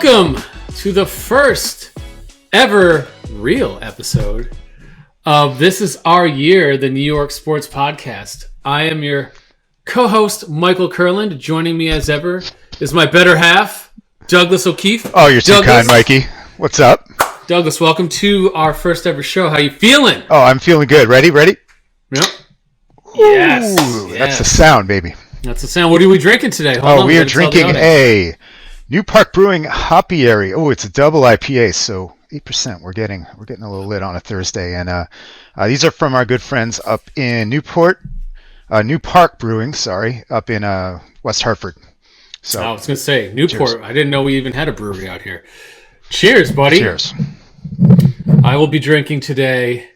Welcome to the first ever real episode of This Is Our Year, the New York Sports Podcast. I am your co-host, Michael Kurland. Joining me as ever is my better half, Douglas O'Keefe. Oh, you're too kind, Mikey. What's up? Douglas, welcome to our first ever show. How you feeling? Oh, I'm feeling good. Ready? Yep. Yes. That's the sound, baby. That's the sound. What are we drinking today? We are drinking a New Park Brewing Hopiary. Oh, it's a double IPA, so 8%. We're getting a little lit on a Thursday, and these are from our good friends up in New Park Brewing. Up in West Hartford. So I was gonna say Newport. Cheers. I didn't know we even had a brewery out here. Cheers, buddy. Cheers. I will be drinking today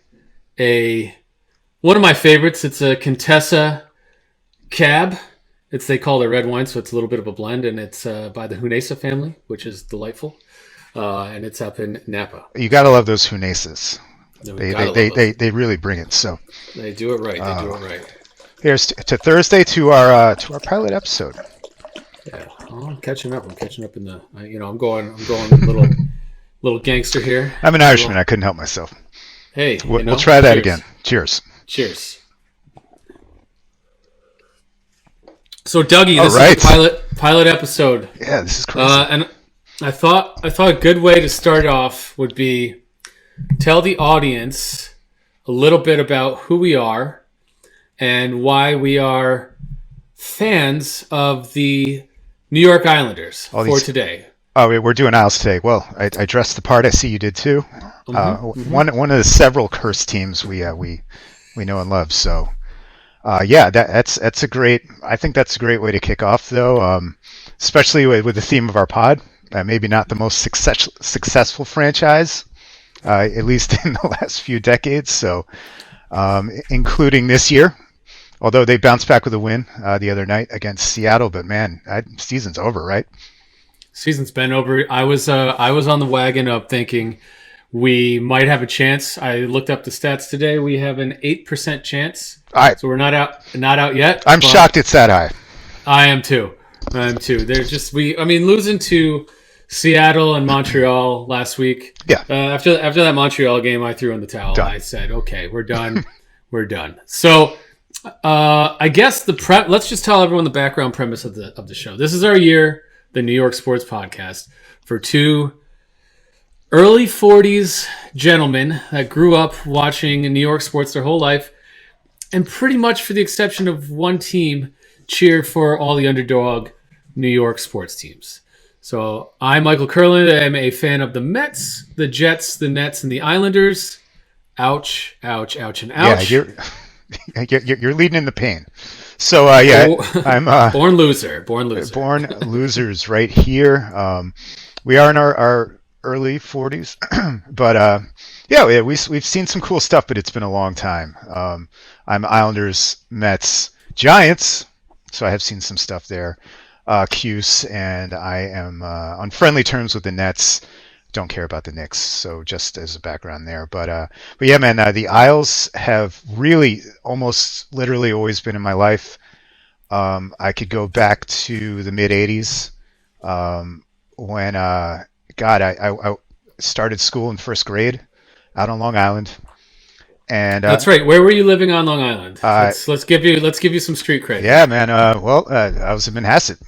one of my favorites. It's a Contessa Cab. They call it red wine, so it's a little bit of a blend, and it's by the Hunesa family, which is delightful. And it's up in Napa. You gotta love those Hunesas. They really bring it. So they do it right. Here's to Thursday to our pilot episode. Yeah, I'm catching up. I'm in the. I'm going a little gangster here. I'm an Irishman. I couldn't help myself. Hey, we'll try that again. Cheers. Cheers. So, Dougie, this is the pilot episode. Yeah, this is crazy. And I thought a good way to start off would be tell the audience a little bit about who we are and why we are fans of the New York Islanders today. Oh, we're doing Isles today. Well, I dressed the part. I see you did too. One of the several cursed teams we know and love. So. That's a great. I think that's a great way to kick off, though. Especially with the theme of our pod. Maybe not the most successful franchise, at least in the last few decades. So, including this year, although they bounced back with a win the other night against Seattle. But man, season's over, right? Season's been over. I was on the wagon of thinking we might have a chance. I looked up the stats today. We have an 8% chance. So we're not out yet. I'm shocked it's that high. I am too. There's losing to Seattle and Montreal last week. Yeah. After that Montreal game, I threw in the towel. Done. I said, okay, we're done. We're done. So I guess let's just tell everyone the background premise of the show. This is our year, the New York Sports Podcast, for two early 40s gentlemen that grew up watching New York sports their whole life, and pretty much for the exception of one team, cheered for all the underdog New York sports teams. So I'm Michael Kurland. I'm a fan of the Mets, the Jets, the Nets, and the Islanders. Ouch, ouch, ouch, and ouch. Yeah, you're leading in the pain. So I'm born loser. Born losers right here. We are in our early 40s, but we've seen some cool stuff, but it's been a long time. I'm Islanders, Mets, Giants, so I have seen some stuff there. Cuse, and I am on friendly terms with the Nets. Don't care about the Knicks, so just as a background there. But yeah, man, the Isles have really almost literally always been in my life. I could go back to the mid 80s when I started school in first grade out on Long Island, and that's right. Where were you living on Long Island? Let's give you some street cred. Yeah, man. I was in Manhasset.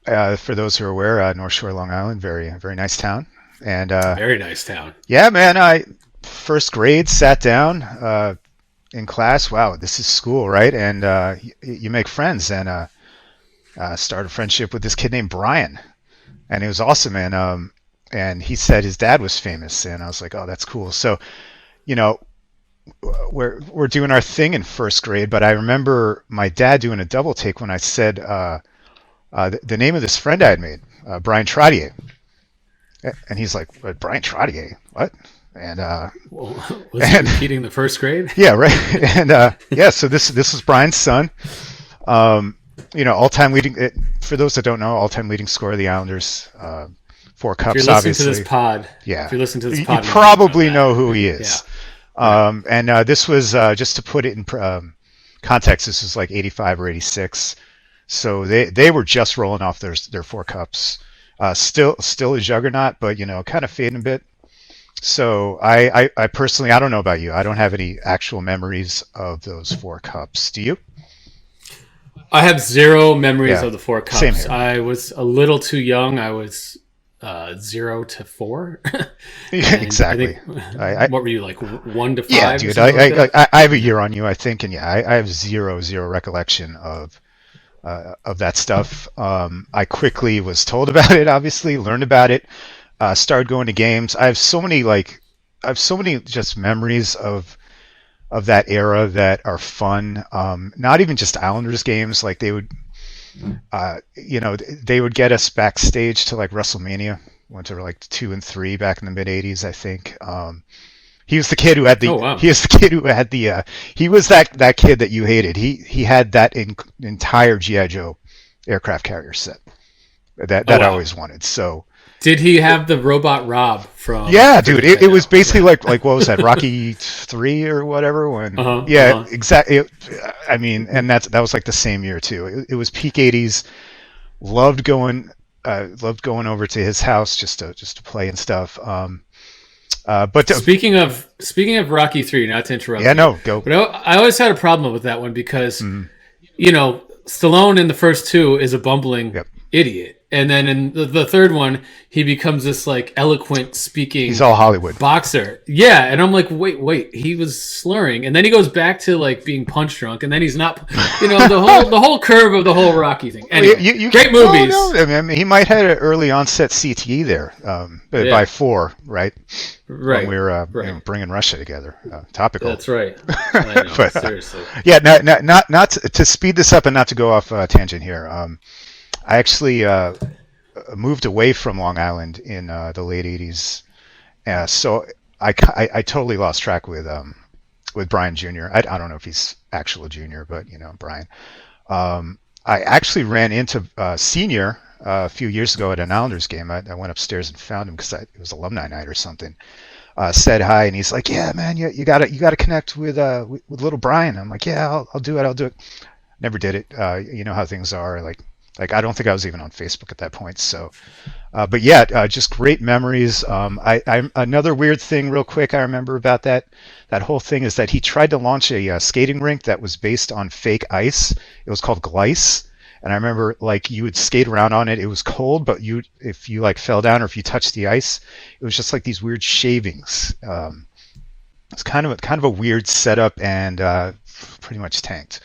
And for those who are aware, North Shore, Long Island, very very nice town. And very nice town. Yeah, man. I first grade sat down in class. Wow, this is school, right? And you make friends, and start a friendship with this kid named Brian. And it was awesome, man. And he said his dad was famous, and I was like, "Oh, that's cool." So, we're doing our thing in first grade, but I remember my dad doing a double take when I said the name of this friend I had made, Brian Trottier, and he's like, "Brian Trottier, what?" And was he repeating the first grade? Yeah, right. And so this was Brian's son. All-time leading. For those that don't know, all-time leading scorer of the Islanders. 4 cups, if you're obviously. To this pod, yeah. If you're listening to this pod, you probably know who he is. Yeah. And this was just to put it in context. This was like 85 or 86. So they were just rolling off their 4 cups. Still a juggernaut, but kind of fading a bit. So I personally, I don't know about you. I don't have any actual memories of those four cups. Do you? I have zero memories Yeah, of the four same cups. here. I was a little too young. I was 0 to 4, and I Exactly. think I what were you like, 1 to 5 Yeah, or dude. something like that? I have a year on you, I think, and yeah, I have zero recollection of that stuff. I quickly was told about it, obviously, learned about it, started going to games. I have so many just memories of that era that are fun. Not even just Islanders games, like they would get us backstage to like WrestleMania. Went to like 2 and 3 back in the mid '80s, I think. He was the kid who had Oh the. wow. He was the kid who had the. He was that kid that you hated. He had that entire GI Joe aircraft carrier set Oh that I wow. always wanted. So Did he have the robot Rob from yeah, for dude, it was Nintendo? basically Yeah. like what was that, Rocky 3 or whatever? Uh When huh. Uh yeah, huh. exactly. I mean, and that was like the same year too. It was peak '80s. Loved going. Loved going over to his house just to play and stuff. But Speaking of Rocky 3, not to interrupt yeah, you, no, go. but I always had a problem with that one because Mm, Stallone in the first two is a bumbling yep, idiot, and then in the third one, he becomes this like eloquent he's speaking all Hollywood. boxer. Yeah, and I'm like, wait, he was slurring, and then he goes back to like being punch drunk, and then he's not. The whole curve of the whole Rocky thing. Well, Anyway, great well, no, movies. I mean, he might have had an early onset CTE there, by Yeah, 4, right? When we right, were, right. bringing Russia together. Topical. That's right. I know. But Seriously. yeah, not to speed this up and not to go off tangent here. I actually moved away from Long Island in the late '80s, so I totally lost track with Brian Jr. I don't know if he's actual junior, but Brian. I actually ran into Senior a few years ago at an Islanders game. I went upstairs and found him because it was alumni night or something. Said hi, and he's like, "Yeah, man, you gotta connect with little Brian." I'm like, "Yeah, I'll do it. I'll do it." Never did it. You know how things are. Like I don't think I was even on Facebook at that point. So, but yeah, just great memories. I another weird thing, real quick, I remember about that whole thing is that he tried to launch a skating rink that was based on fake ice. It was called Glice, and I remember like you would skate around on it. It was cold, but if you like fell down or if you touched the ice, it was just like these weird shavings. It's kind of a weird setup and pretty much tanked.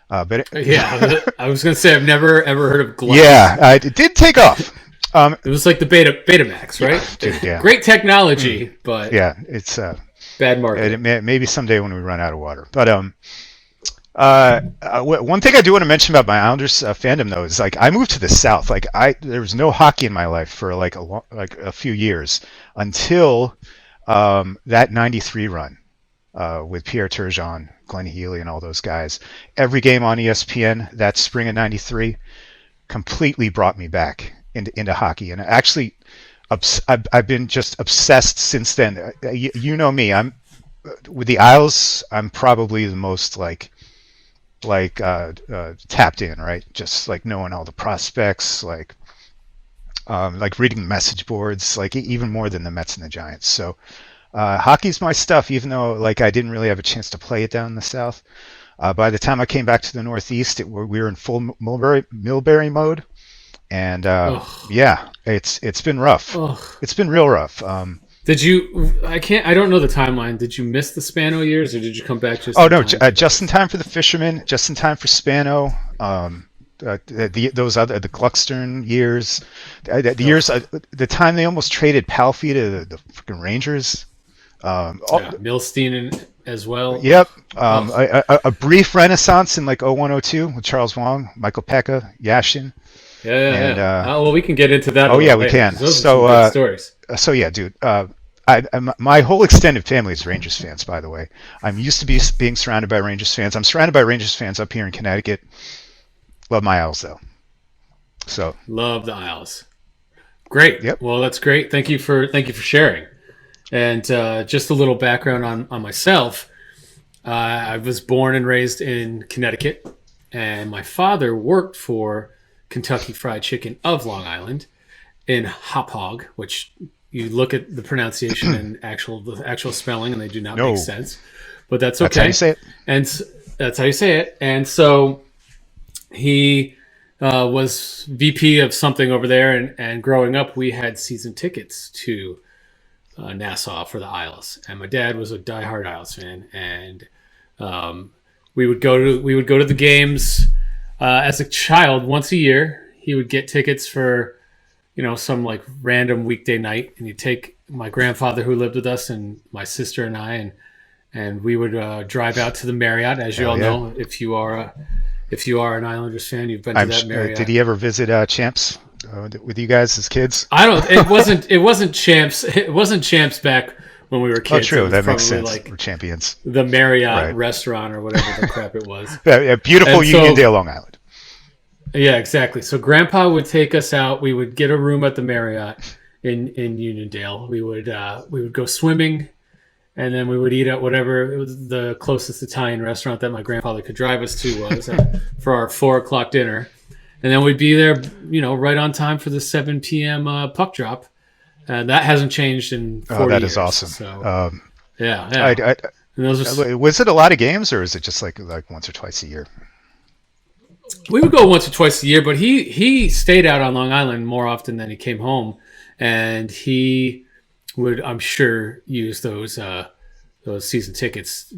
But Yeah, I was gonna say I've never ever heard of yeah, Glice. it did take off. It was like the Betamax, Yeah, right? dude, yeah, Great technology, but yeah. It's bad marketing. maybe someday when we run out of water. But one thing I do want to mention about my Islanders fandom though is like I moved to the South. Like there was no hockey in my life for like like a few years until that '93 run with Pierre Turgeon, Glenn Healy, and all those guys. Every game on ESPN that spring of '93 completely brought me back into hockey. And actually, I've been just obsessed since then. You know me. I'm with the Isles. I'm probably the most tapped in, right? Just like knowing all the prospects, like reading the message boards, like even more than the Mets and the Giants. So hockey's my stuff, even though like I didn't really have a chance to play it down in the South. By the time I came back to the Northeast, we were in full Millberry mode, and Ugh, yeah, it's been rough. ugh. It's been real rough. Did you? I can't. I don't know the timeline. Did you miss the Spano years, or did you come back just Oh in no, time for just in those? time for the Fishermen, just in time for Spano. Those other the Gluckstern years, the years, Ugh. the time they almost traded Palffy to the freaking Rangers. Oh, Yeah, Milstein as well. yep. Ugh. A brief renaissance in like '01, '02 with Charles Wong, Michael Pekka, Yashin, Yeah, yeah, and yeah. Well, we can get into that a oh yeah, little we later can. because those are some good stories. So yeah, dude. My whole extended family is Rangers fans, by the way. I'm used to being surrounded by Rangers fans. I'm surrounded by Rangers fans up here in Connecticut. Love my Owls though. So Love the Isles. Great. yep. Well, that's great. Thank you for sharing. And just a little background on myself. I was born and raised in Connecticut, and my father worked for Kentucky Fried Chicken of Long Island. in Hauppauge, which you look at the pronunciation and the actual spelling, and they do not make sense. But that's okay. That's how you say it. And that's how you say it. And so he was VP of something over there. And growing up, we had season tickets to Nassau for the Isles. And my dad was a diehard Isles fan. And we would go to the games as a child once a year. He would get tickets for some like random weekday night, and he'd take my grandfather who lived with us and my sister and I, and we would drive out to the Marriott. As you all know, if you are an Islanders fan, you've been to that Marriott. Did he ever visit Champs with you guys as kids? It wasn't Champs. It wasn't Champs back when we were kids. Oh, true. That makes sense. Like we're champions. The Marriott restaurant or whatever the crap it was. Beautiful Uniondale, Long Island. Yeah, exactly. So Grandpa would take us out. We would get a room at the Marriott in Uniondale. We would go swimming, and then we would eat at whatever it was the closest Italian restaurant that my grandfather could drive us to was for our 4:00 dinner, and then we'd be there, right on time for the 7 p.m. Puck drop. That hasn't changed in 40 years. Oh, that is awesome. So, yeah. And was it a lot of games, or is it just like once or twice a year? We would go once or twice a year, but he stayed out on Long Island more often than he came home, and he would, I'm sure, use those season tickets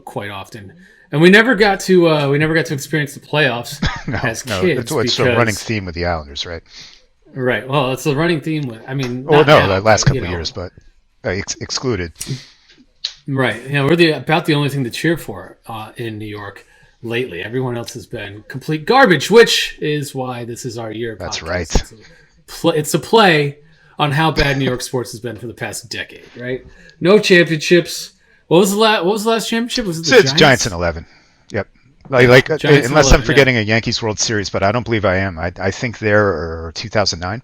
quite often. And we never got to experience the playoffs as kids. It's a running theme with the Islanders, right? Right. Well, it's a running theme with. I mean, the last couple of years, but excluded. Right. Yeah, we're about the only thing to cheer for in New York lately. Everyone else has been complete garbage, which is why this is our year. That's podcast. Right. It's a play on how bad New York sports has been for the past decade. Right. No championships. What was the last championship? Was it the Giants? It's Giants in 11. Yep. Unless I'm forgetting a Yankees World Series, but I don't believe I am. I think they're 2009.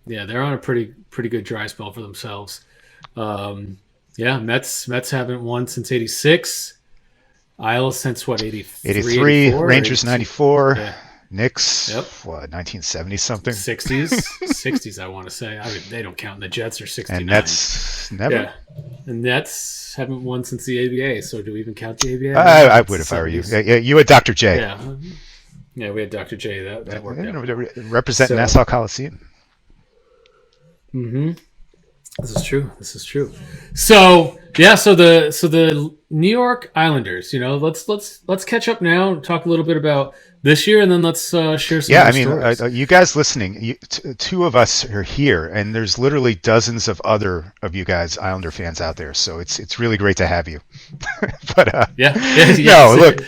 Yeah, they're on a pretty good dry spell for themselves. Mets haven't won since '86. Isles since what, 83, Rangers 94, yeah. Knicks, 1970 something. 60s, I want to say. I mean, they don't count. The Jets are 69. And Nets never. Yeah. The Nets haven't won since the ABA, so do we even count the ABA? I would if I were you. Yeah, you had Dr. J. Yeah, we had Dr. J. That worked out. Represent Nassau Coliseum. Mm-hmm. This is true. So the New York Islanders, let's catch up now and talk a little bit about this year, and then let's share some stories. You guys listening, two of us are here, and there's literally dozens of other of you guys Islander fans out there, so it's really great to have you. But look,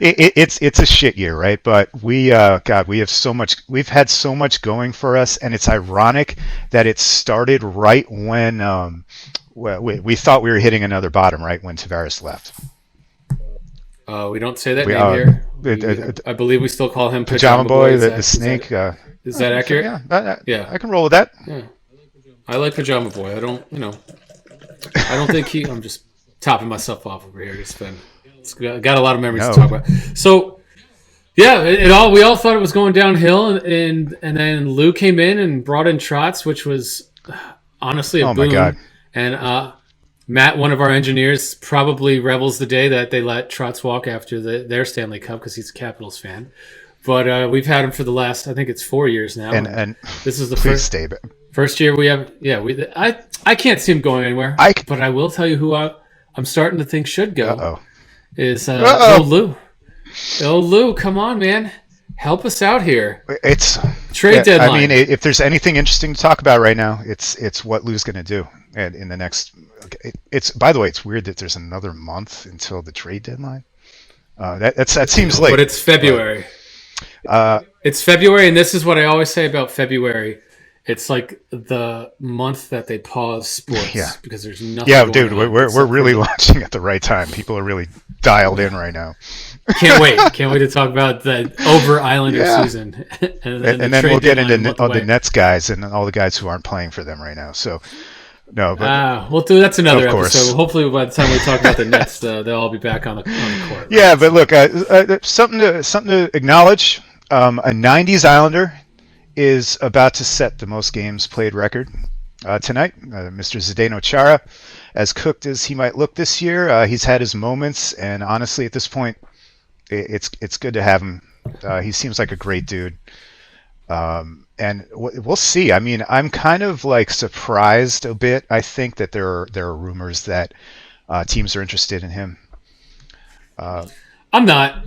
it's a shit year, right? But we've had so much going for us, and it's ironic that it started right when we thought we were hitting another bottom, right when Tavares left. We don't say that name here. I believe we still call him Pajama Boy, the snake. Is that accurate? Yeah, I can roll with that. Yeah, I like Pajama Boy. I don't think I'm just topping myself off over here. It's got a lot of memories to talk about. So, yeah, we all thought it was going downhill, and then Lou came in and brought in Trotz, which was honestly a boom. My God. And Matt, one of our engineers, probably revels the day that they let Trotz walk after their Stanley Cup because he's a Capitals fan. But we've had him for the last, I think it's 4 years now. And this is the first year we have. Yeah, I can't see him going anywhere. But I will tell you who I'm starting to think should go. Uh-oh. Is old Lou. Old Lou, come on, man. Help us out here. It's trade deadline. I mean, if there's anything interesting to talk about right now, it's what Lou's going to do in the next. It's by the way, it's weird that there's another month until the trade deadline. That seems late. But it's February. It's February, and this is what I always say about February. It's like the month that they pause sports because there's nothing. Yeah, dude, we're really launching at the right time. People are really dialed in right now. Can't wait to talk about the over Islander season, and then we'll get into the Nets guys and all the guys who aren't playing for them right now. So, no, but that's another episode. Hopefully, by the time we talk about the Nets, they'll all be back on the court. Yeah, right? But look, something to acknowledge. A '90s Islander is about to set the most games played record tonight. Mr. Zdeno Chara, as cooked as he might look this year, he's had his moments, and honestly, at this point, it's good to have him. He seems like a great dude. And we'll see. I mean, I'm kind of like surprised a bit. I think that there are rumors that teams are interested in him. I'm not.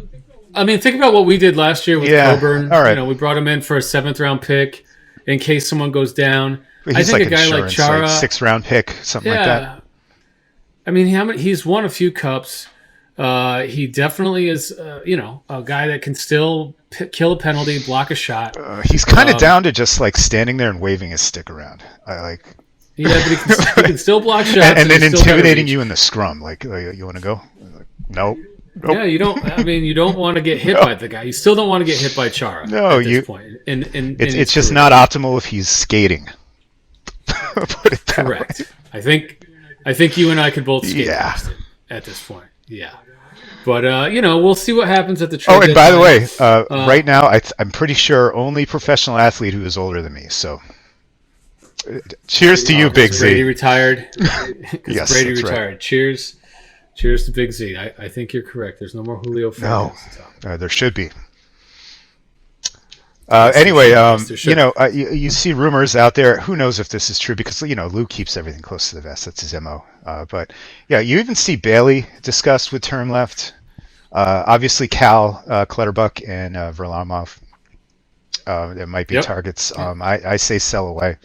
I mean, think about what we did last year with Coburn. All right. We brought him in for a 7th round pick in case someone goes down. He's I think like a guy like Chara, like 6th round pick, something like that. I mean, he's won a few cups. He definitely is, a guy that can still kill a penalty, block a shot. He's kind of down to just like standing there and waving his stick around. Yeah, but he can still block shots. And then intimidating you in the scrum. Like, you want to go? Like, nope. Yeah, you don't. I mean, you don't want to get hit by the guy. You still don't want to get hit by Chara. No, at this point. It's just not optimal if he's skating. Put it that Correct. way. I think you and I could both skate past it at this point. Yeah. But we'll see what happens at the trade. Oh, and by the way, right now I'm pretty sure only professional athlete who is older than me. So, cheers to you, Big Z. Brady retired. Yes, Brady that's retired. right. Cheers to Big Z. I think you're correct. There's no more Julio Fernandez. No, there should be. Anyway, you see rumors out there. Who knows if this is true? Because Lou keeps everything close to the vest. That's his MO. But yeah, you even see Bailey discussed with term left. Obviously, Cal, Clutterbuck, and Varlamov. There might be targets. I say sell away.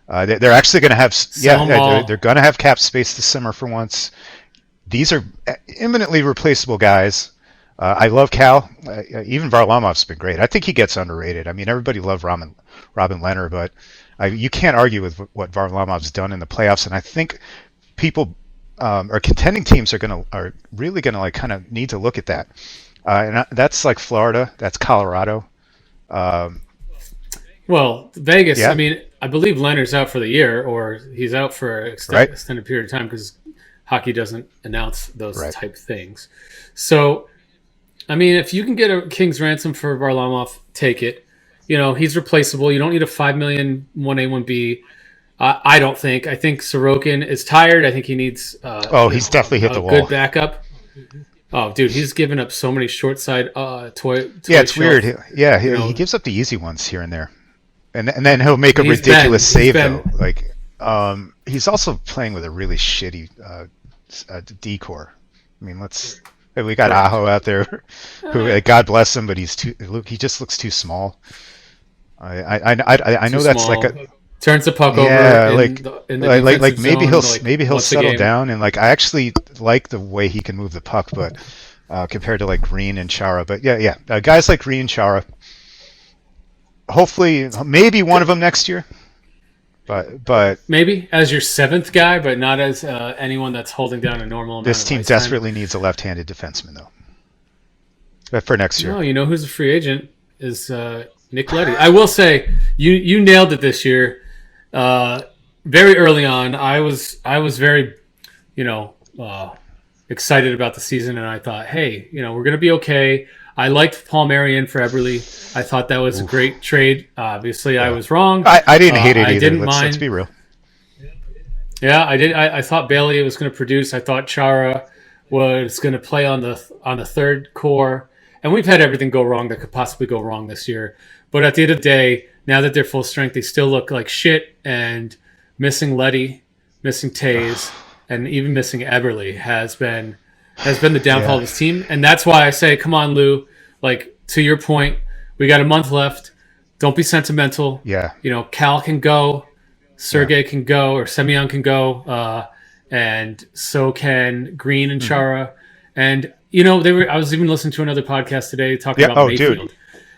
They're actually going to have they're going to have cap space this summer for once. These are imminently replaceable guys. I love Cal. Even Varlamov's been great. I think he gets underrated. I mean, everybody loved Robin Lehner, but you can't argue with what Varlamov's done in the playoffs. And I think people or contending teams are really gonna like kind of need to look at that. And that's like Florida. That's Colorado. Well, Vegas. Yeah. I mean, I believe Leonard's out for the year, or he's out for an extended period of time because hockey doesn't announce those type things. So, I mean, if you can get a king's ransom for Varlamov, take it. He's replaceable. You don't need a $5 million 1A 1B. I don't think. I think Sorokin is tired. I think he needs. He's definitely hit the wall. Good backup. Oh, dude, he's given up so many short side toy. Yeah, it's weird. He gives up the easy ones here and there, and then he'll make a ridiculous save though. Like, he's also playing with a really shitty decor. I mean, we got Aho out there, who God bless him, but he just looks too small. I know that's small. Like turns the puck over. In the maybe he'll settle down, and like I actually like the way he can move the puck, but compared to like Green and Chara, but guys like Green, Chara, hopefully maybe one of them next year. But maybe as your 7th guy, but not as anyone that's holding down a normal amount. This team desperately needs a left-handed defenseman, though, for next year. No, you know who's a free agent is Nick Leddy. I will say you nailed it this year. Very early on, I was very, excited about the season, and I thought, hey, we're gonna be okay. I liked Paul Marion for Eberle. I thought that was a great trade. Obviously, I was wrong. I didn't hate it either. Let's be real. Yeah, I did. I thought Bailey was going to produce. I thought Chara was going to play on the third core. And we've had everything go wrong that could possibly go wrong this year. But at the end of the day, now that they're full strength, they still look like shit. And missing Leddy, missing Taze, and even missing Eberle has been the downfall of this team. And that's why I say, come on, Lou. Like, to your point, we got a month left. Don't be sentimental. Yeah. Cal can go. Sergey can go, or Semyon can go. And so can Green and Chara. And, I was even listening to another podcast today talking about Mayfield. Dude.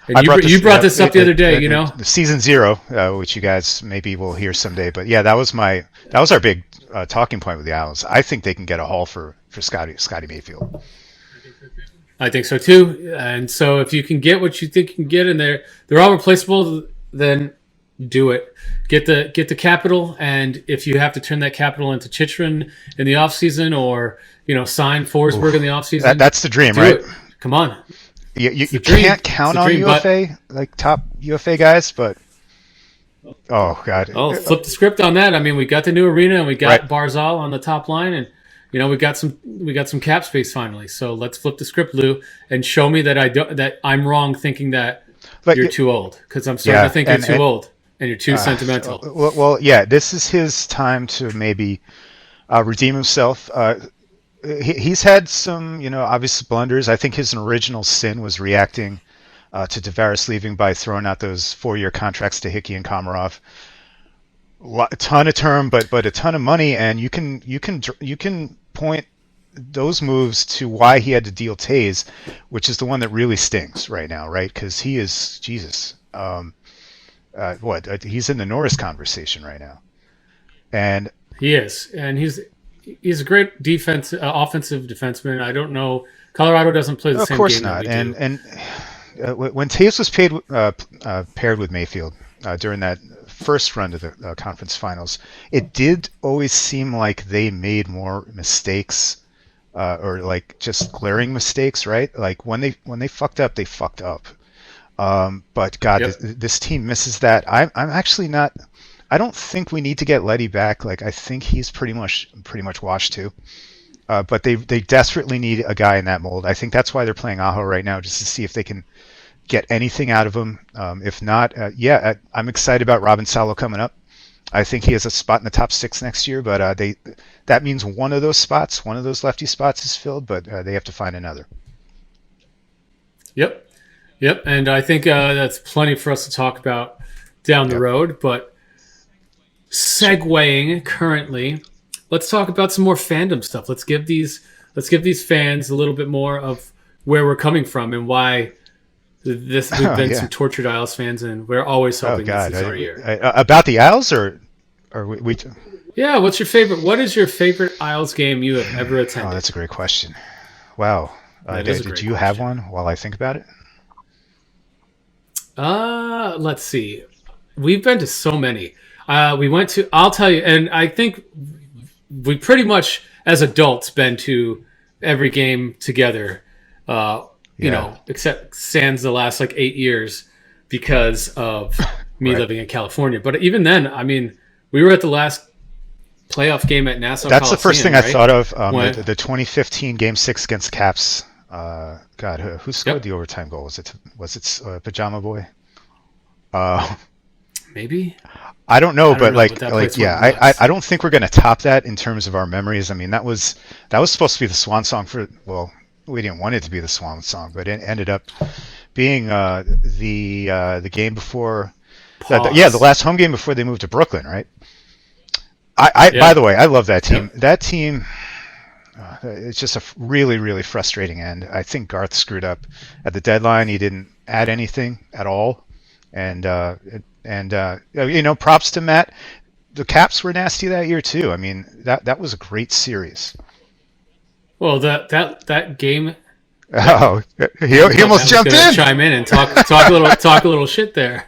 And you brought this up the other day, The season 0, which you guys maybe will hear someday. But yeah, that was our big talking point with the Owls. I think they can get a haul for Scotty Mayfield. I think so too. And so if you can get what you think you can get in there, they're all replaceable, then do it. Get the capital, and if you have to turn that capital into Chychrun in the offseason or, sign Forsberg in the offseason. That's the dream, right? It. Come on. You can't count on UFA, like top UFA guys, but Oh God. Oh, flip the script on that. I mean, we got the new arena and we got Right. Barzal on the top line, and we got some cap space finally. So let's flip the script, Lou, and show me that I'm wrong thinking that But you're too old, because I'm starting yeah, to think you're too old and you're too sentimental. well, yeah. This is his time to maybe redeem himself. He's had some, obvious blunders. I think his original sin was reacting to Tavares leaving by throwing out those 4-year contracts to Hickey and Komarov. A ton of term, but a ton of money, and you can point those moves to why he had to deal Tays, which is the one that really stings right now, right? Because he is Jesus. He's in the Norris conversation right now, and He is, and he's a great offensive defenseman. I don't know. Colorado doesn't play the of same course game that not. we And do. when Taves was paired with Mayfield during that first run to the conference finals, it did always seem like they made more mistakes, or like just glaring mistakes, right? Like when they fucked up, they fucked up. But God, Yep. this team misses that. I'm actually not. I don't think we need to get Letty back. Like I think he's pretty much washed too. But they desperately need a guy in that mold. I think that's why they're playing Aho right now, just to see if they can get anything out of him. If not, I'm excited about Robin Salo coming up. I think he has a spot in the top 6 next year, but that means one of those spots, one of those lefty spots is filled, but they have to find another. Yep. Yep. And I think that's plenty for us to talk about down the Yep. road. But segueing currently, let's talk about some more fandom stuff. Let's give these fans a little bit more of where we're coming from and why we've been Yeah. some tortured Isles fans, and we're always Oh hoping God. this is our year. About the Isles, or we Yeah, what's your favorite? What is your favorite Isles game you have ever Oh, attended? that's a great question. Wow. That is a Did great you have question. one while I think about it? Let's see. We've been to so many. We went to. I'll tell you, and I think we pretty much, as adults, been to every game together. Yeah. Except sans the last like 8 years because of me Right. living in California. But even then, I mean, we were at the last playoff game at Nassau That's the first Coliseum, thing I right? thought of. When, The 2015 Game 6 against Caps. God, who scored yep, the overtime goal? Was it Pajama Boy? Uh, maybe. I don't know, I don't but know, but that place yeah, went I nuts. don't think we're gonna top that in terms of our memories. I mean, that was supposed to be the swan song for. Well, we didn't want it to be the swan song, but it ended up being the game before. The Pause. last home game before they moved to Brooklyn, right? By the Yep. way, I love that team. Yep. That team, it's just a really, really frustrating end. I think Garth screwed up at the deadline. He didn't add anything at all, and props to Matt. The Caps were nasty that year too. I mean, that was a great series. Well, that game. Yep. Oh, I he thought almost Matt was jumped going to in. chime in and talk a little shit there.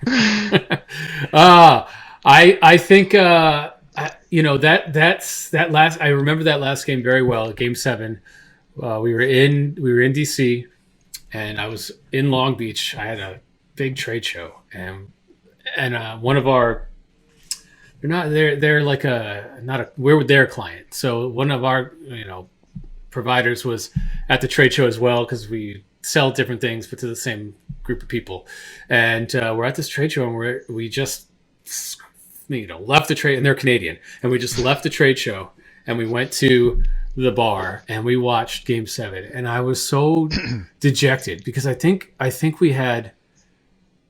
I think that last. I remember that last game very well. Game 7. We were in DC, and I was in Long Beach. I had a big trade show, and one of our they're like we're their client. So one of our providers was at the trade show as well, because we sell different things but to the same group of people. And we're at this trade show, and we just left the trade, and they're Canadian, and we just left the trade show and we went to the bar and we watched Game 7, and I was so dejected because I think we had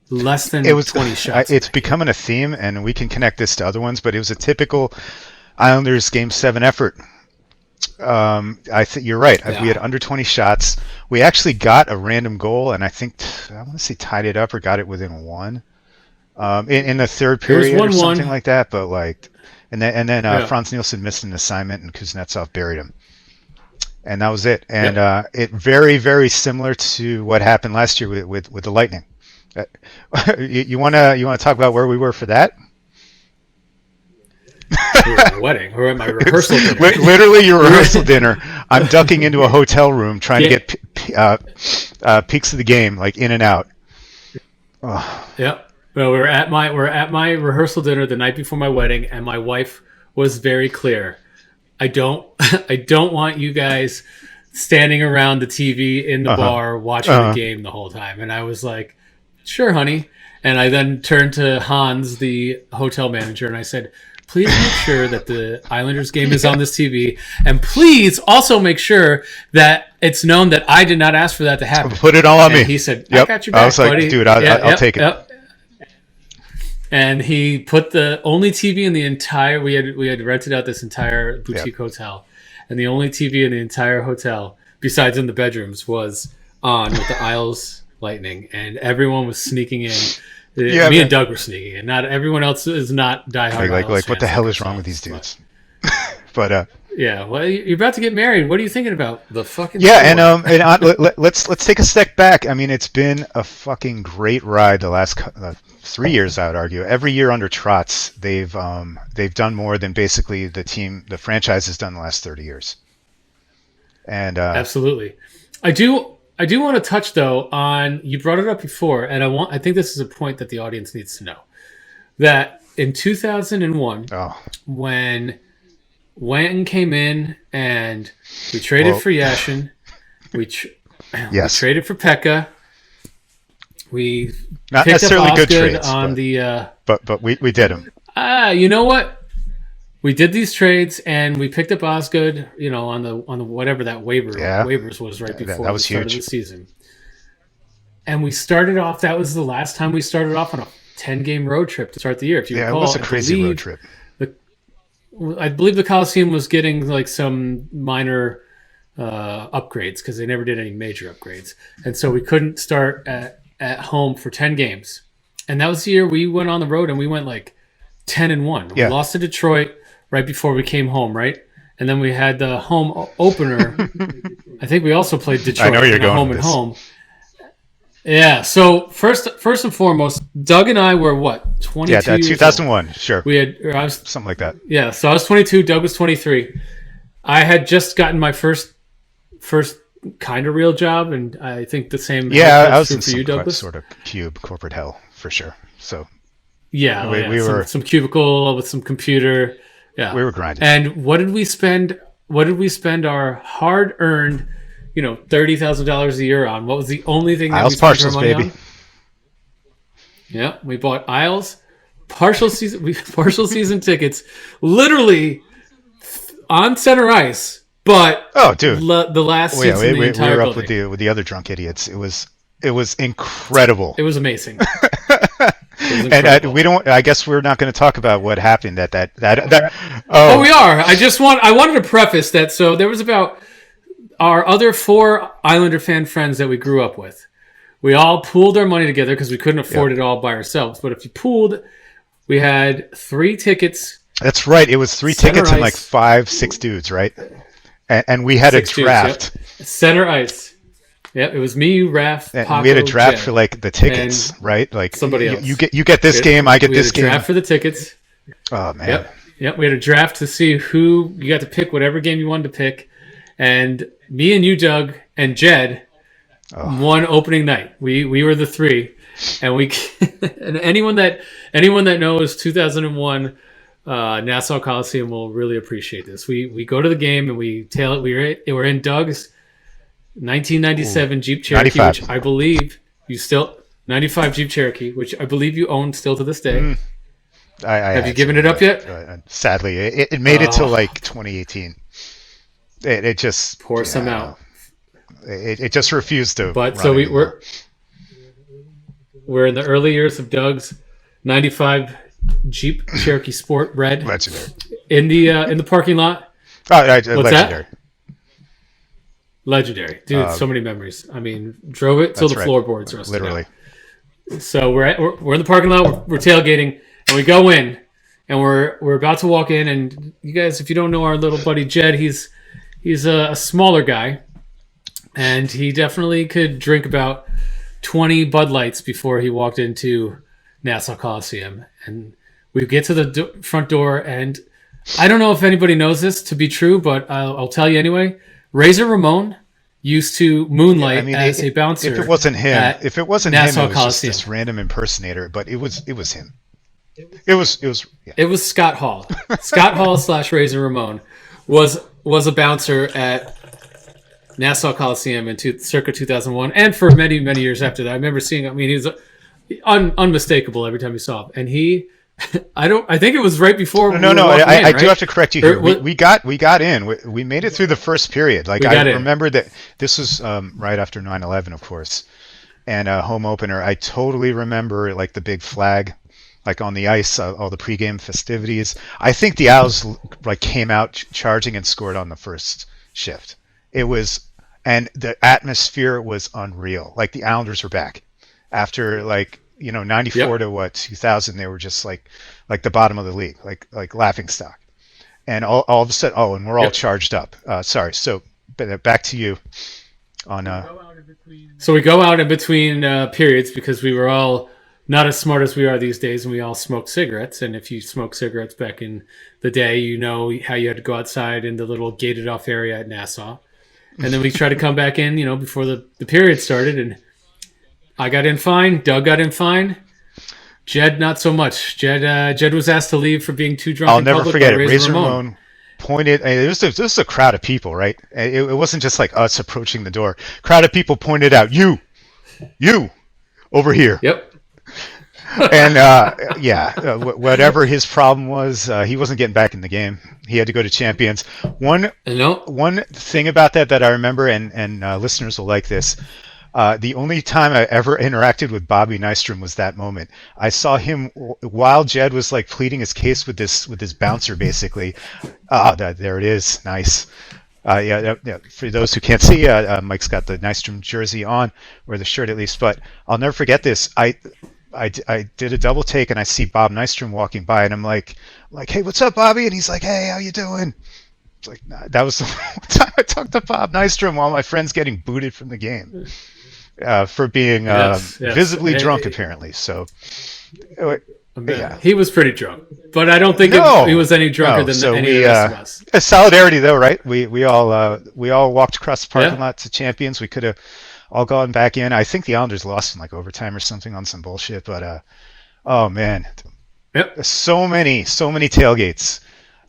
less It than was. 20 shots in It's that game. becoming a theme, and we can connect this to other ones, but it was a typical Islanders Game 7 effort. I think you're right. We Yeah. had under 20 shots. We actually got a random goal, and I think I want to say tied it up or got it within one in the third It was period or something 1-1. like that. But and then Yeah. Franz Nielsen missed an assignment, and Kuznetsov buried him, and that was it. And Yep. it very very similar to what happened last year with the Lightning. Uh, you wanna talk about where we were for that? We were at my wedding. We were at my It's rehearsal dinner. literally your rehearsal dinner. I'm ducking into a hotel room trying to Yeah. get peeks of the game, like in and out. Oh, Yep. Well, we're at my rehearsal dinner the night before my wedding, and my wife was very clear. I don't I don't want you guys standing around the TV in the bar watching the game the whole time. And I was like, sure, honey. And I then turned to Hans, the hotel manager, and I said, please make sure that the Islanders game is on this TV. And please also make sure that it's known that I did not ask for that to happen. Put it all on me. He said, I got your back, I was like, buddy. dude, I'll take it. Yep. And he put the only TV in the entire, we had rented out this entire boutique hotel. And the only TV in the entire hotel, besides in the bedrooms, was on with the Isles Lightning. And everyone was sneaking in. Yeah, me and Doug were sneaking in. Not everyone else is not diehard. Like what the hell is wrong with these dudes? But yeah, well, you're about to get married. What are you thinking about? The fucking let's take a step back. I mean, it's been a fucking great ride the last 3 years. I would argue every year under Trotz, they've done more than basically the franchise has done the last 30 years. And absolutely, I do want to touch though on, you brought it up before, and I think this is a point that the audience needs to know, that in 2001, when Wanton came in and we traded for Yashin, we traded for Pekka, we not picked necessarily up good Osgood trades, on the but we did them. You know what? We did these trades and we picked up Osgood, on the whatever that waivers was right before that was the start huge. of the season. And we started off, that was the last time we started off on a 10-game road trip to start the year. If you recall, it was a crazy road trip. I believe the Coliseum was getting like some minor upgrades because they never did any major upgrades. And so we couldn't start at home for 10 games. And that was the year we went on the road and we went like 10-1. We lost to Detroit right before we came home, right? And then we had the home opener. I think we also played Detroit. I know you're going home with and this. home. Yeah. So first and foremost, Doug and I were what, 22? Yeah, 2001. Sure. We had something like that. Yeah. So I was 22. Doug was 23. I had just gotten my first kind of real job, and I think the same. Yeah, I was true in for you, some Douglas. sort of cube corporate hell for sure. So. Yeah, we were some cubicle with some computer. Yeah, we were grinding. And what did we spend? What did we spend our hard-earned, $30,000 a year on? What was the only thing that Isles we spent our partials, money baby. on? Yeah, we bought Isles partial season tickets, literally on center ice. But dude, the last season, we were up building. with the other drunk idiots. It was incredible. It was amazing. And I guess we're not going to talk about what happened at that. Oh, we are. I wanted to preface that. So there was about our other 4 Islander fan friends that we grew up with. We all pooled our money together because we couldn't afford it all by ourselves. But if you pooled, we had 3 tickets. That's right. It was 3 tickets and like 5-6 dudes, right? And we had a draft. Dudes, yep. Center ice. Yep, it was me, you, Raph, and Paco, we had a draft Jed, for like the tickets, right? Like somebody else. You get this game, I get this game. Draft for the tickets. Oh man. Yep. We had a draft to see who you got to pick, whatever game you wanted to pick, and me and you, Doug, and Jed, won opening night. We were the 3, and we and anyone that knows 2001 Nassau Coliseum will really appreciate this. We go to the game and we tail it. We were in Doug's 1997 Jeep Cherokee, 95. which I believe you still 95 Jeep Cherokee, which I believe you own still to this day. Have you given it up yet? Sadly, it made it till like 2018. It just pour some out. It just refused to. But so we're in the early years of Doug's 95 Jeep Cherokee Sport Red. Legendary. In the parking lot. What's legendary. That? Legendary, dude! So many memories. I mean, drove it till the floorboards rusted literally. Out. So we're in the parking lot. We're tailgating, and we go in, and we're about to walk in. And you guys, if you don't know our little buddy Jed, he's a smaller guy, and he definitely could drink about 20 Bud Lights before he walked into Nassau Coliseum. And we get to the front door, and I don't know if anybody knows this to be true, but I'll tell you anyway. Razor Ramon used to moonlight as a bouncer. If it wasn't him, it was Nassau just Coliseum. this random impersonator. But it was him. It was. Yeah. It was Scott Hall. Scott Hall / Razor Ramon was a bouncer at Nassau Coliseum in circa 2001, and for many years after that. I remember seeing. I mean, he was unmistakable every time you saw him, and he. I think it was right before. No. I do have to correct you here. We got in. We made it through the first period. Like I remember that this was right after 9/11, of course, and home opener. I totally remember like the big flag, like on the ice, all the pregame festivities. I think the Owls like came out charging and scored on the first shift. It was, and the atmosphere was unreal. Like the Islanders were back after like. 94 to 2000, they were just like the bottom of the league, like laughing stock. And all of a sudden, and we're all charged up. Sorry. So back to you on. So we go out in between periods because we were all not as smart as we are these days, and we all smoked cigarettes. And if you smoked cigarettes back in the day, you know how you had to go outside in the little gated off area at Nassau. And then we tried to come back in, before the period started, and I got in fine. Doug got in fine. Jed, not so much. Jed was asked to leave for being too drunk. I'll never forget it. Razor Ramon pointed. This was a crowd of people, right? It wasn't just like us approaching the door. Crowd of people pointed out, you, over here. Yep. And whatever his problem was, he wasn't getting back in the game. He had to go to Champions. One thing about that I remember, and listeners will like this. The only time I ever interacted with Bobby Nystrom was that moment. I saw him while Jed was like pleading his case with this bouncer, basically. There it is. Nice. For those who can't see, Mike's got the Nystrom jersey on, or the shirt at least. But I'll never forget this. I did a double take and I see Bob Nystrom walking by, and I'm like, hey, what's up, Bobby? And he's like, hey, how you doing? It's like, that was the time I talked to Bob Nystrom while my friend's getting booted from the game. For being visibly drunk, apparently. So, he was pretty drunk, but I don't think he was any drunker than any of the rest of us. Solidarity, though, right? We all walked across the parking lot to Champions. We could have all gone back in. I think the Islanders lost in like overtime or something on some bullshit. But oh man, so many tailgates.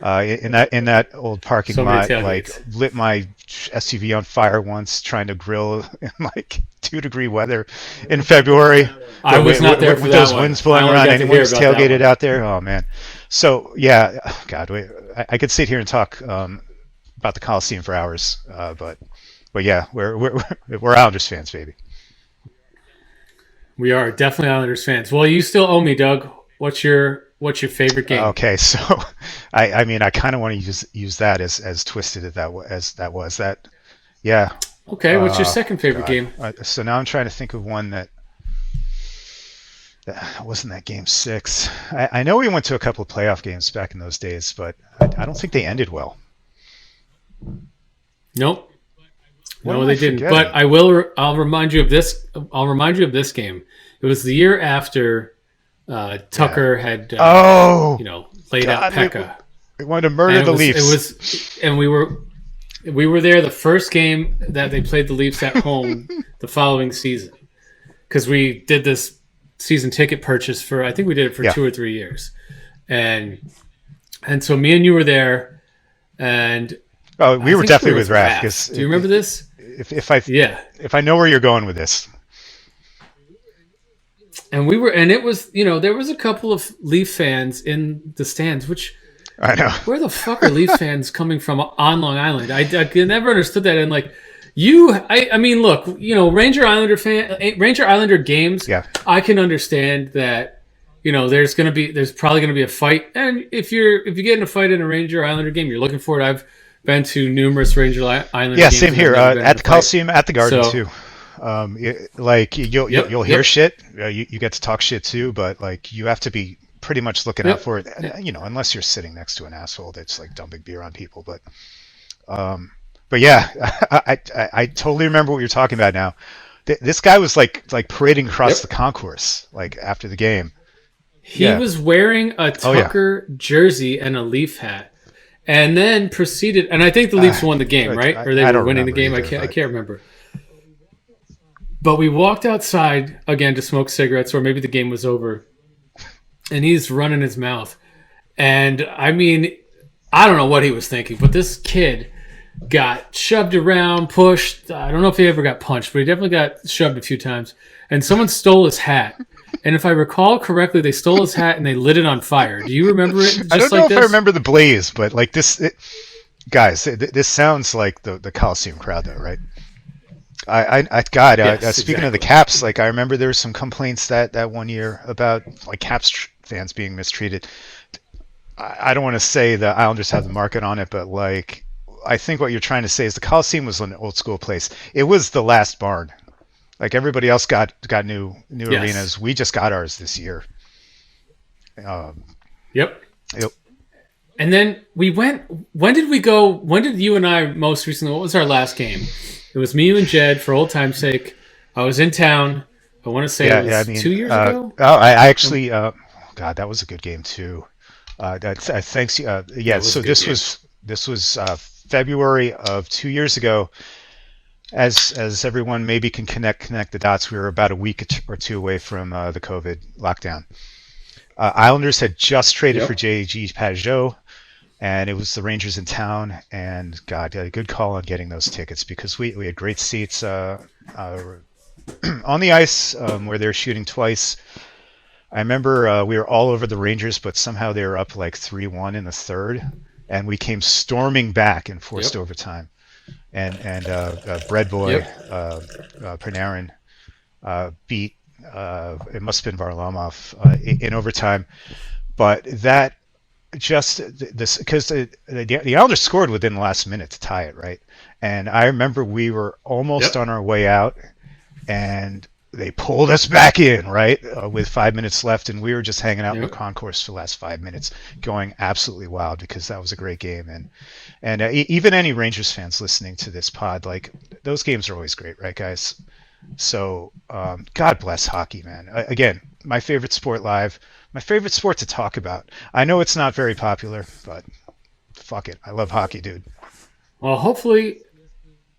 In that old parking lot, like lit my SUV on fire once trying to grill in like 2-degree weather in February. I was not there for with that those one. winds blowing around. Anyone's tailgated out there. Oh man. So yeah, God, I could sit here and talk about the Coliseum for hours. But yeah, we're Islanders fans, baby. We are definitely Islanders fans. Well, you still owe me, Doug. What's your favorite game? Okay, so I mean I kind of want to use that as twisted as that was. Yeah. Okay, what's your second favorite game? So now I'm trying to think of one that wasn't that game 6. I know we went to a couple of playoff games back in those days, but I don't think they ended well. Nope. No, they didn't. But I'll remind you of this. I'll remind you of this game. It was the year after Tucker had laid out Pekka. They wanted to murder the Leafs. And we were there the first game that they played the Leafs at home the following season, because we did this season ticket purchase for, I think we did it for 2 or 3 years, and so me and you were there, and we were definitely with Raph. Do you remember this? If I know where you're going with this. And it was, there was a couple of Leaf fans in the stands, which I know. Where the fuck are Leafs fans coming from on Long Island? I never understood that. And like, I mean, look, Ranger Islander games. Yeah. I can understand that. There's probably gonna be a fight, and if you get in a fight in a Ranger Islander game, you're looking for it. I've been to numerous Ranger Islander games. Yeah, same here. At the Coliseum, at the Garden too. You'll hear shit. You get to talk shit too, but like you have to be pretty much looking out for it. Unless you're sitting next to an asshole that's like dumping beer on people. But yeah, I totally remember what you're talking about now. This guy was like parading across the concourse like after the game. He was wearing a Tucker jersey and a Leaf hat. and then proceeded. And I think the Leafs won the game, right? Or they were winning the game. Either, I can't remember. But we walked outside again to smoke cigarettes, or maybe the game was over. And he's running his mouth. And I mean, I don't know what he was thinking, but this kid got shoved around, pushed. I don't know if he ever got punched, but he definitely got shoved a few times. And someone stole his hat. And if I recall correctly, they stole his hat and they lit it on fire. Do you remember it? I don't know if I remember the blaze, but like this, guys, this sounds like the Coliseum crowd, though, right? Yes, speaking of the Caps, like I remember there were some complaints that one year about like Caps fans being mistreated. I don't want to say the Islanders have the market on it, but like I think what you're trying to say is the Coliseum was an old school place. It was the last barn. Like everybody else got new arenas. We just got ours this year. Yep. And then we went. When did we go? When did you and I most recently? What was our last game? It was me, you, and Jed. For old time's sake, I was in town. I want to say it was 2 years ago. Oh, I actually. God, that was a good game too. Thanks. So this was February of 2 years ago. As everyone maybe can connect the dots, we were about a week or two away from the COVID lockdown. Islanders had just traded for J.G. Pajot, and it was the Rangers in town. And God, a good call on getting those tickets because we had great seats on the ice where they were shooting twice. I remember we were all over the Rangers, but somehow they were up like 3-1 in the third, and we came storming back and forced overtime. And Bread Boy Panarin beat it must have been Varlamov in overtime, but that just this because the Islanders scored within the last minute to tie it, right? And I remember we were almost on our way out, and they pulled us back in, right, with 5 minutes left, and we were just hanging out in the concourse for the last 5 minutes, going absolutely wild because that was a great game. And even any Rangers fans listening to this pod, like those games are always great, right, guys? So God bless hockey, man. Again, my favorite sport live, my favorite sport to talk about. I know it's not very popular, but fuck it, I love hockey, dude. Well, hopefully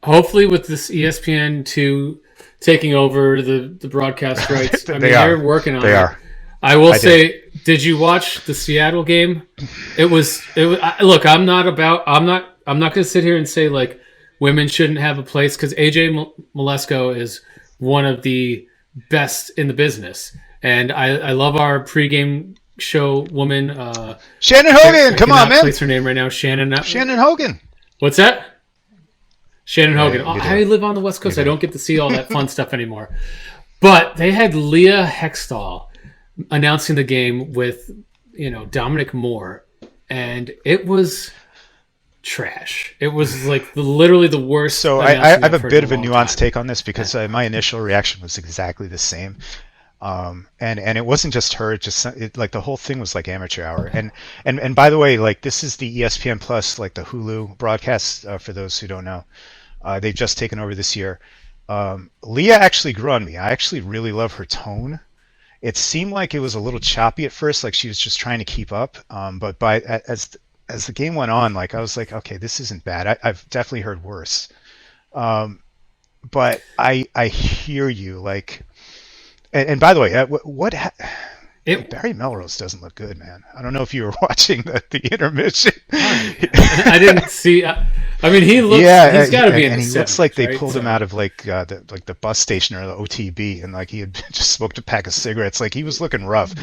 with this ESPN2 taking over the broadcast rights. I mean, they're working on it. I will say, did you watch the Seattle game? It was. Look, I'm not going to sit here and say like women shouldn't have a place because AJ Malesko is one of the best in the business, and I love our pregame show woman. Shannon Hogan, come on, man. Place her name right now, Shannon Hogan. What's that? Shannon Hogan. I live on the West Coast. I don't get to see all that fun stuff anymore. But they had Leah Hextall announcing the game with, Dominic Moore, and it was trash. It was like literally the worst. So I have a bit of a nuanced take on this because my initial reaction was exactly the same. And it wasn't just her, like the whole thing was like amateur hour. And by the way, like this is the ESPN Plus, like the Hulu broadcast, for those who don't know. They've just taken over this year. Leah actually grew on me. I actually really love her tone. It seemed like it was a little choppy at first, like she was just trying to keep up. But as the game went on, like I was like, okay, this isn't bad. I've definitely heard worse. But I hear you, like. And by the way, Barry Melrose doesn't look good, man. I don't know if you were watching the intermission. I didn't see. I mean, he looks. He's got to be in the 70s, looks like they pulled him out of like the bus station or the OTB, and like he had just smoked a pack of cigarettes. Like he was looking rough.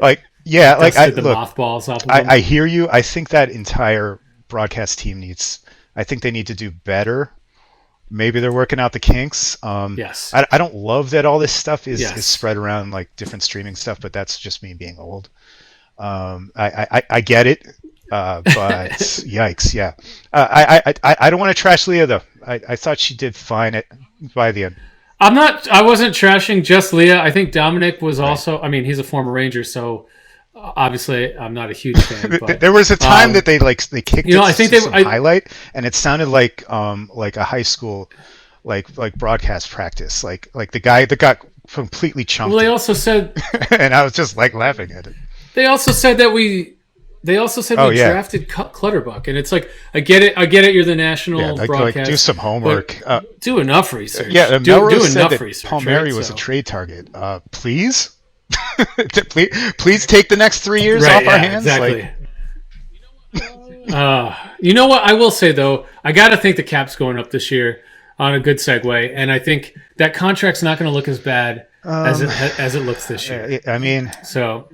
Like the mothballs off of him. I hear you. I think that entire broadcast team needs. I think they need to do better. Maybe they're working out the kinks. Yes. I don't love that all this stuff is spread around like different streaming stuff, but that's just me being old. I get it, but yikes, yeah. I don't want to trash Leah though. I thought she did fine by the end. I wasn't trashing just Leah. I think Dominic was also. I mean, he's a former Ranger, so. Obviously, I'm not a huge fan. But, there was a time that they kicked I think some highlight, and it sounded like a high school like broadcast practice, like the guy that got completely chunked. Well, they also said, and I was just like laughing at it. They also said that we they also said Oh we yeah, drafted Clutterbuck, and it's like I get it. I get it. You're the yeah. national Like do broadcast, some homework. but do enough research. Yeah, Do Melrose said enough that research. Palmieri Right? was a So trade target. Please, please take the next 3 years right, off our yeah, hands. exactly. Like, You know what? I will say though, I got to think the cap's going up this year on a good segue, and I think that contract's not going to look as bad as it looks this year. I mean, So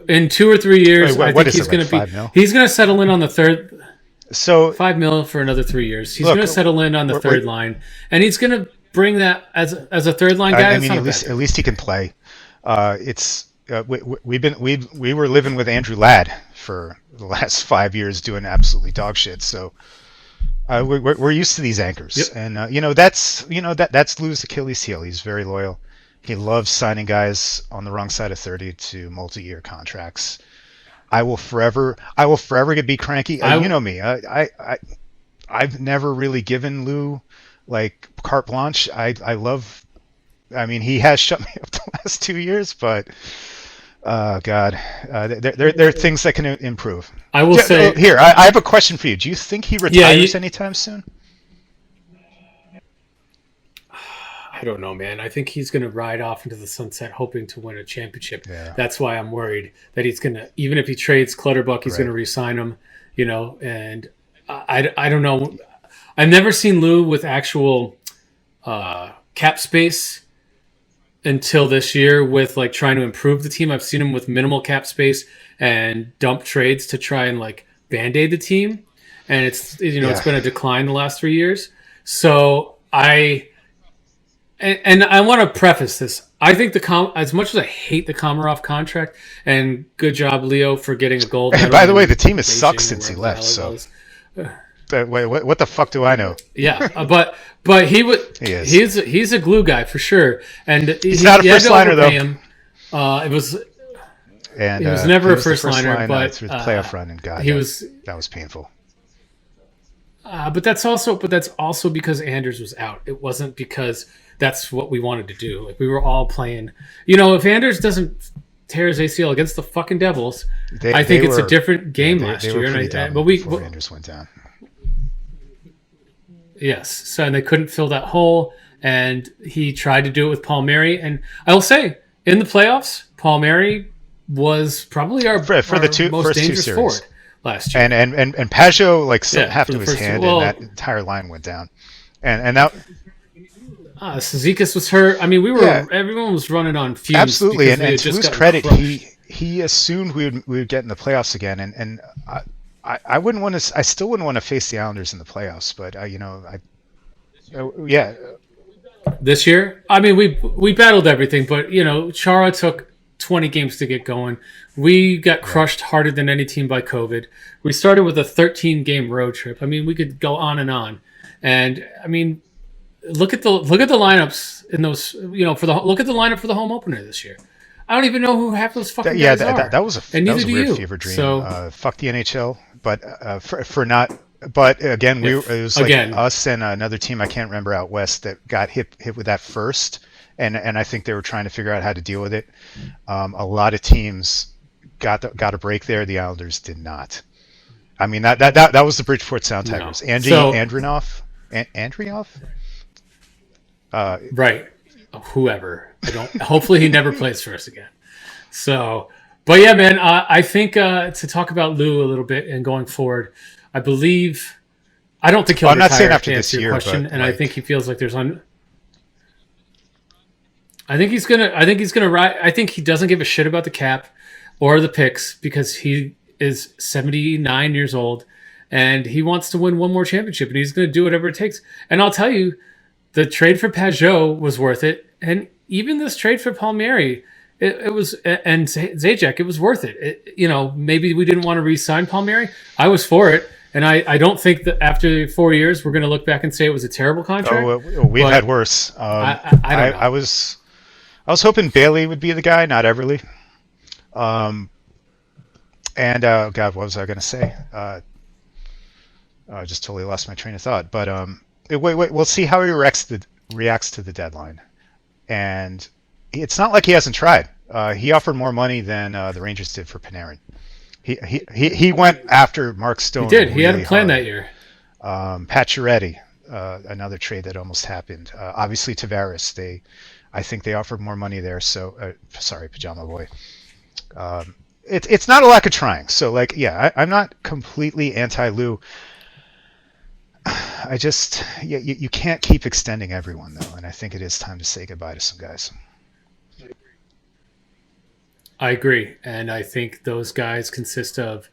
in 2 or 3 years, wait, I what think is he's it, going like to be 5 mil? he's going to settle in on the third So 5 mil for another 3 years. He's look, going to settle in on the third line, and he's going to bring that as a third line guy. I mean, at least he can play. We were living with Andrew Ladd for the last 5 years doing absolutely dog shit. So we're used to these anchors, Yep. and that's Lou's Achilles heel. He's very loyal. He loves signing guys on the wrong side of 30 to multi-year contracts. I will forever be cranky. You know me. I've never really given Lou like carte blanche. I love. I mean, he has shut me up the last 2 years, but God, there are things that can improve. I will say here. I have a question for you. Do you think he retires anytime soon? I don't know, man. I think he's going to ride off into the sunset hoping to win a championship. Yeah. That's why I'm worried that he's going to, even if he trades Clutterbuck, he's Right. going to re-sign him, and I don't know. I've never seen Lou with actual cap space until this year with like trying to improve the team. I've seen him with minimal cap space and dump trades to try and like band-aid the team. And it's been a decline the last 3 years. So And I want to preface this. I think as much as I hate the Komarov contract, and good job, Leo, for getting a gold medal. And by the way, the team has Beijing sucked or since he wherever left. the hell So, it was. wait, what the fuck do I know? Yeah, but he would. He is. He's a glue guy for sure, and He's not a first liner though. Him. It was And never he a was the first liner, line, but through the playoff run, and God, that was painful. But that's also because Anders was out. It wasn't because that's what we wanted to do. Like we were all playing. If Anders doesn't tear his ACL against the fucking Devils, I think it's a different game last They were year. pretty dominant before Anders went down. Yes, so and they couldn't fill that hole, and he tried to do it with Palmieri. And I will say, in the playoffs, Palmieri was probably our most dangerous series. forward last year. And Pajot half to his first hand, well, and that entire line went down. And that Zizekas was hurt. I mean, everyone was running on fumes. Absolutely, and to his credit, crushed. he assumed we would get in the playoffs again, and I wouldn't want to. I still wouldn't want to face the Islanders in the playoffs, but yeah. This year, I mean, we battled everything, but Chara took 20 games to get going. We got crushed harder than any team by COVID. We started with a 13-game road trip. I mean, we could go on, and I mean, look at the lineups in those. Look at the lineup for the home opener this year. I don't even know who half those fucking guys are. That was a weird fever dream. So, fuck the NHL, but for not. But again, it was like us and another team I can't remember out west that got hit with that first, and I think they were trying to figure out how to deal with it. A lot of teams got a break there. The Islanders did not. I mean that was the Bridgeport Sound Tigers. No. Andrioff. Right. Whoever. Hopefully he never plays for us again. So, but yeah, man, I think to talk about Lou a little bit and going forward, I don't think he'll retire. I'm not saying after to this answer your year, question, but and I think he feels like I think he's gonna ride. I think he doesn't give a shit about the cap or the picks because he is 79 years old and he wants to win one more championship, and he's going to do whatever it takes. And I'll tell you, the trade for Pajot was worth it, and even this trade for Palmieri, it was, and Zajac, it was worth it. Maybe we didn't want to re-sign Palmieri. I was for it, and I don't think that after 4 years we're going to look back and say it was a terrible contract. We've had worse. I don't know. I was hoping Bailey would be the guy, not Everly. God, what was I going to say? I just totally lost my train of thought. But wait, we'll see how he reacts to the deadline. And it's not like he hasn't tried. He offered more money than the Rangers did for Panarin. He went after Mark He Stone did. He had a really plan that hard. year. Pacioretty, another trade that almost happened. Obviously Tavares, I think they offered more money there. So sorry, Pajama Boy. It's not a lack of trying. So like, yeah, I'm not completely anti-Lou. I just you can't keep extending everyone though, and I think it is time to say goodbye to some guys. I agree, and I think those guys consist of,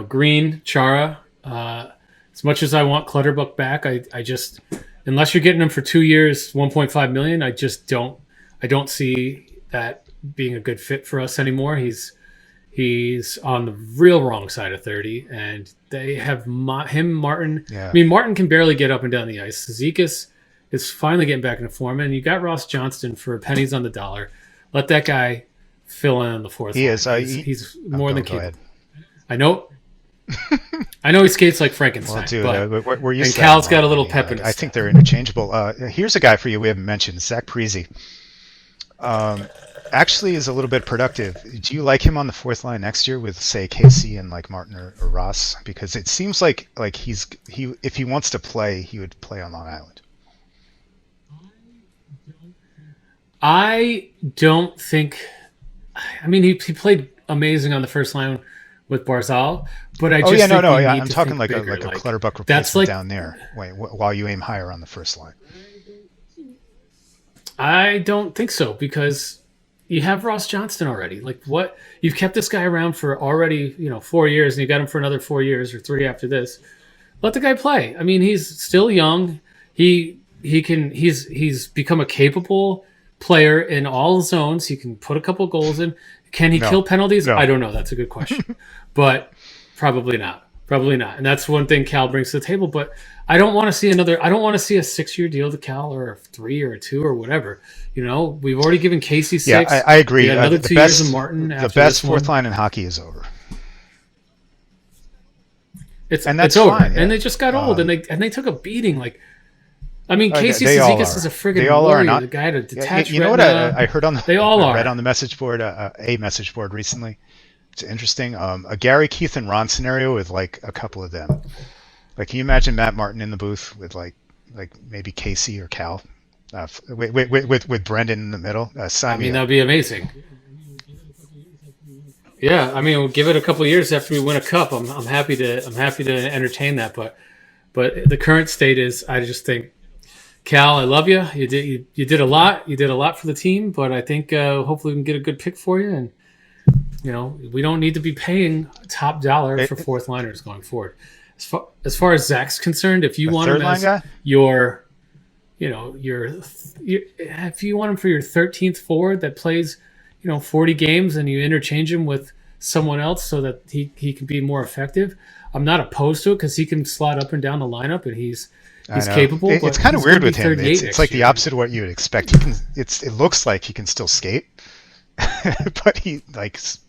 Green, Chara. As much as I want Clutterbuck back, I just, unless you're getting him for 2 years, 1.5 million, I don't see that being a good fit for us anymore. He's on the real wrong side of 30, and they have him, Martin. I Yeah. mean, Martin can barely get up and down the ice. Zekas is finally getting back into form, and you got Ross Johnston for pennies on the dollar. Let that guy fill in on the fourth He line. is. He's more than Go capable. ahead. I know. I know he skates like Frankenstein. Well, dude, but, we're used and to Cal's that got a now. little I pep mean, in his I think they're interchangeable. Here's a guy for you we haven't mentioned, Zach Parise. Actually is a little bit productive. Do you like him on the fourth line next year with, say, Casey and like Martin or Ross? Because it seems like he if he wants to play, he would play on Long Island. I don't think. I mean, he played amazing on the first line with Barzal, but I just Yeah, think we yeah, need I'm to talking think like bigger. a Like, Clutterbuck that's replacement like down there, while you aim higher on the first line. I don't think so because you have Ross Johnston already. Like what you've kept this guy around for already, 4 years, and you got him for another 4 years or three after this. Let the guy play. I mean, he's still young. He's become a capable player in all zones. He can put a couple goals in. Can he kill penalties? No. I don't know. That's a good question, but probably not. Probably not. And that's one thing Cal brings to the table. But I don't want to see another. I don't want to see a 6-year deal to Cal or a 3 or a 2 or whatever. We've already given Casey 6. Yeah, I agree. We got another 2 years of Martin. The After best this fourth one. line in hockey is over. It's that's over, fine, yeah. and they just got old, and they took a beating. Like, I mean, Casey They all Cizikas are. is a friggin' They all are warrior, not. the guy to detach. You know what I heard on the They all I are. read on the message board, a message board recently. It's interesting. A Gary, Keith, and Ron scenario with like a couple of them. Like, can you imagine Matt Martin in the booth with like maybe Casey or Cal, with Brendan in the middle? I mean, that'd be amazing. Yeah, I mean, we'll give it a couple of years after we win a cup. I'm happy to entertain that, but the current state is, I just think, Cal, I love you. You did a lot. You did a lot for the team, but I think hopefully we can get a good pick for you, and we don't need to be paying top dollar for fourth liners going forward. As far as Zach's concerned, if you want him as your, if you want him for your 13th forward that plays, 40 games, and you interchange him with someone else so that he can be more effective, I'm not opposed to it because he can slot up and down the lineup, and he's capable. It's kind of weird with him. It's like the opposite of what you would expect. He can. It looks like he can still skate, but he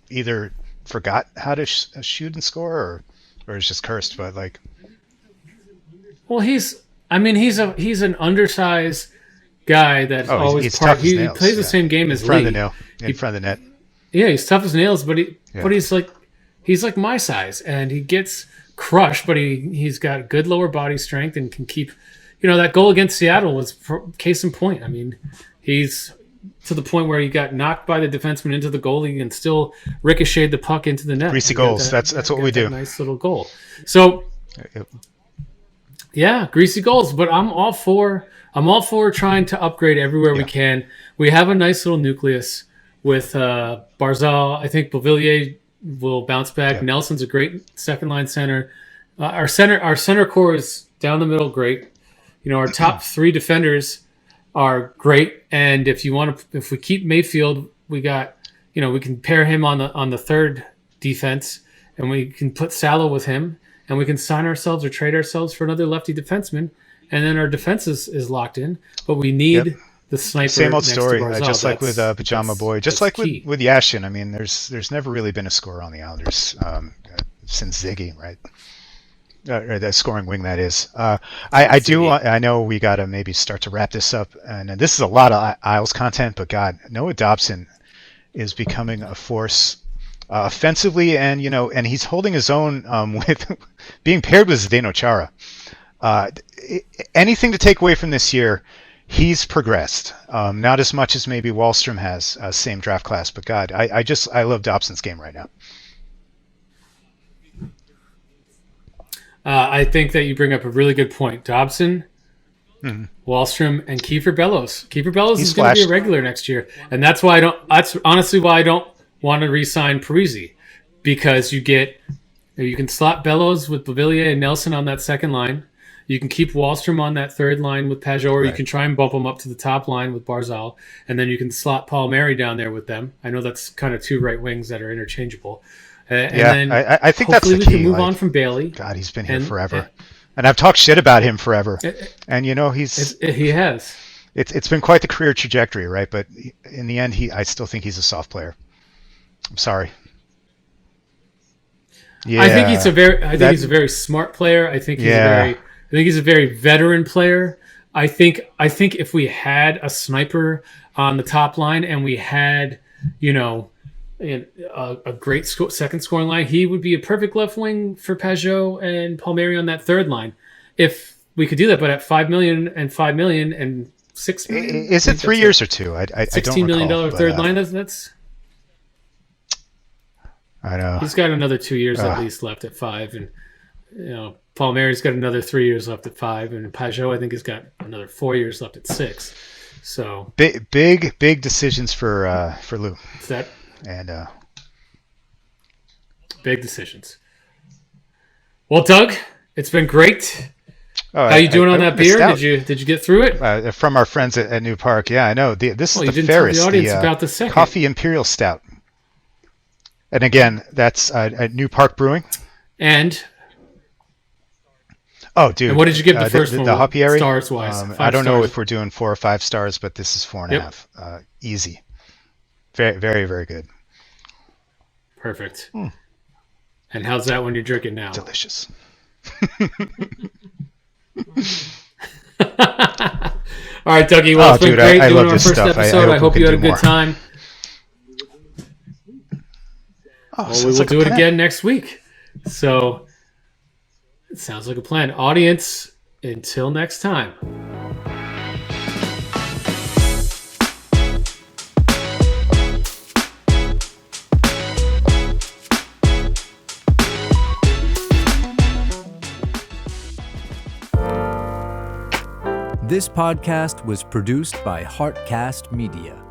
either forgot how to shoot and score, or is just cursed. But well, he's an undersized guy that always he's tough as he nails, plays the same game as Lee. In front of the net. Yeah, he's tough as nails, but he's like my size, and he gets crushed, but he's got good lower body strength and can keep. That goal against Seattle was case in point. I mean, he's to the point where he got knocked by the defenseman into the goalie and still ricocheted the puck into the net. Greasy goals. That's what we do. Nice little goal. So, yeah, greasy goals. But I'm all for trying to upgrade everywhere we can. We have a nice little nucleus with Barzal. I think Beauvillier will bounce back. Nelson's a great second line center. Our center core is down the middle, great. Our top 3 defenders are great, and if we keep Mayfield, we got, we can pair him on the third defense, and we can put Salo with him, and we can sign ourselves or trade ourselves for another lefty defenseman, and then our defense is locked in. But we need the sniper. Same old next story, to Barzal. just like with Pajama Boy, just like key. with Yashin. I mean, there's never really been a scorer on the Islanders since Ziggy, right? Or the scoring wing, that is. I know we got to maybe start to wrap this up, and this is a lot of Isles content, but God, Noah Dobson is becoming a force offensively, and and he's holding his own with being paired with Zdeno Chara. Uh, Anything to take away from this year, he's progressed. Not as much as maybe Wallstrom has, same draft class, but God, I love Dobson's game right now. I think that you bring up a really good point. Dobson, Wallstrom, and Kiefer Bellows. Kiefer Bellows is going to be a regular next year, and that's why I don't. That's honestly why I don't want to re-sign Parisi, because you can slot Bellows with Bavillier and Nelson on that second line. You can keep Wallstrom on that third line with Pajot, or you can try and bump him up to the top line with Barzal, and then you can slot Palmieri down there with them. I know that's kind of two right wings that are interchangeable. Then I think that's the key. We can move on from Bailey. God, he's been here forever, and I've talked shit about him forever. And he has. It's been quite the career trajectory, right? But in the end, I still think he's a soft player. I'm sorry. Yeah, I think he's a very smart player. I think he's a very veteran player. I think if we had a sniper on the top line and we had, a great second scoring line, he would be a perfect left wing for Pajot and Palmieri on that third line. If we could do that, but at $5 million and $5 million and $6 million, is it 3 years or two? I don't recall. $16 million third line. That's. I know he's got another 2 years at least left at $5, and Palmieri's got another 3 years left at $5, and Pajot I think has got another 4 years left at $6. So big decisions for Lou. Is that and big decisions. Well, Doug, it's been great. How you doing on that beer? Did you get through it? From our friends at New Park. Yeah, I know. This is the Ferris. Tell the audience about the second Coffee Imperial Stout. And again, that's at New Park Brewing. And dude! And what did you give the first one? The Hopiary, stars wise. I don't know if we're doing 4 or 5 stars, but this is 4.5. Easy. Very, very, very good. Perfect. And how's that when you're drinking now? Delicious. All right, Dougie. Well, it's been great doing our first episode. I hope you had a good time. We will do it again next week. So it sounds like a plan. Audience, until next time. This podcast was produced by Heartcast Media.